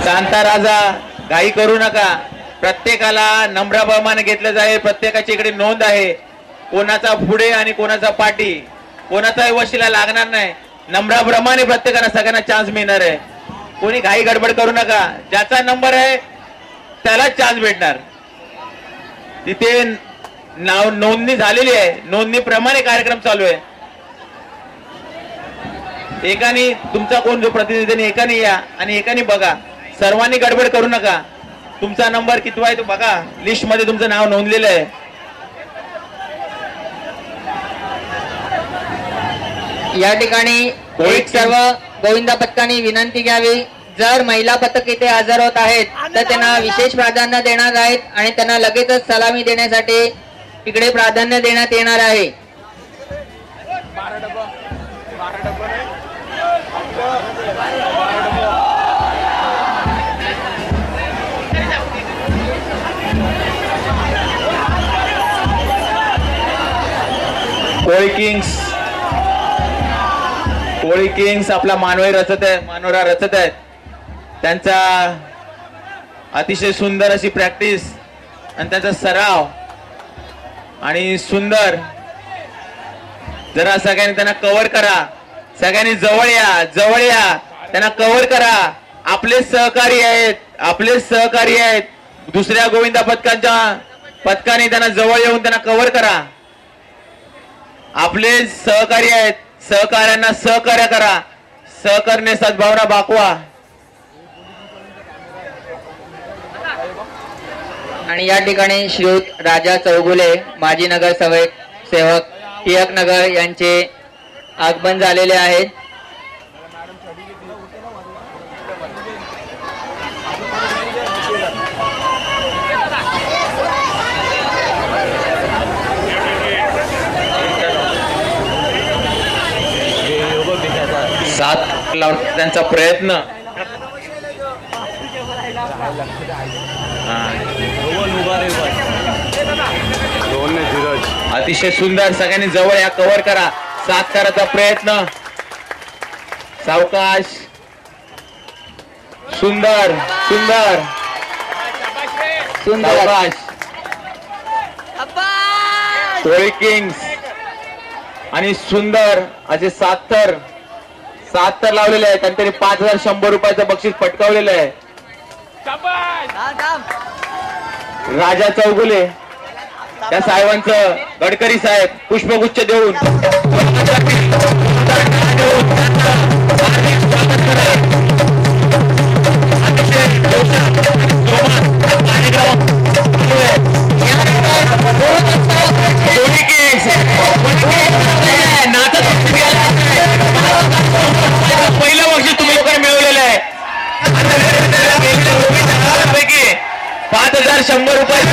शांता राजा, घाई करू नका. प्रत्येकाला नम्रप्रमाणे घेतलं जाईल. प्रत्येकाची इकडे नोंद आहे. कोणाचा पुढे आणि कोणाचा पाठी, कोणाचाही वशिला लागणार नाही. नम्रप्रमाणे प्रत्येकाला सगळ्यांना चान्स मिळणार आहे. कोणी घाई गडबड करू नका. ज्याचा नंबर आहे त्यालाच चान्स भेटणार. तिथे नाव नोंदणी झालेली आहे. नोंदणीप्रमाणे कार्यक्रम चालू आहे. एकाने तुमचा कोण जो प्रतिनिधी एकाने या आणि एकाने बघा. सर्वांनी गडबड करू नका. तुमचा नंबर कितवा आहे तो बघा. लिस्ट मध्ये तुमचं नाव नोंदलेलं आहे. या ठिकाणी एक सर्व गोविंदा पथकांनी विनंती घ्यावी. जर महिला पथक इथे हजर होत आहेत तर त्यांना विशेष प्राधान्य देणार आहेत आणि त्यांना लगेचच सलामी देण्यासाठी इकडे प्राधान्य देण्यात येणार आहे. कोळी किंग्स आपला मानोरा रचत आहेत. त्यांचा अतिशय सुंदर अशी प्रॅक्टिस आणि त्यांचा सराव आणि सुंदर. जरा सगळ्यांनी त्यांना कव्हर करा. सगळ्यांनी जवळ या त्यांना कव्हर करा. आपले सहकारी आहेत. दुसऱ्या गोविंदा पथकाने त्यांना जवळ येऊन त्यांना कव्हर करा. आपले सहकारी आहेत. सहकार्यांना सहकार्य करा. सहकार्याने सद्भावना दाखवा. आणि या ठिकाणी श्रीयुत राजा चौगुले माजी नगरसेवक टिळक नगर यांचे आगमन झालेले आहेत. सात त्यांचा प्रयत्न. अतिशय सुंदर. सगळ्यांनी जवळ या. कव्हर करा. सात करायचा प्रयत्न. सावकाश. सुंदर सावकाश. कोळी किंग्स आणि सुंदर असे सात थर लावलेले आहेत आणि त्यांनी 5100 रुपयाचं बक्षीस पटकावलेलं आहे. राजा चौगुले त्या साहेबांचं गडकरी साहेब पुष्पगुच्छ देऊन पहिलं बक्षीस तुम्ही लोकांनी मिळवलेलं आहे. 5100 रुपये आहे.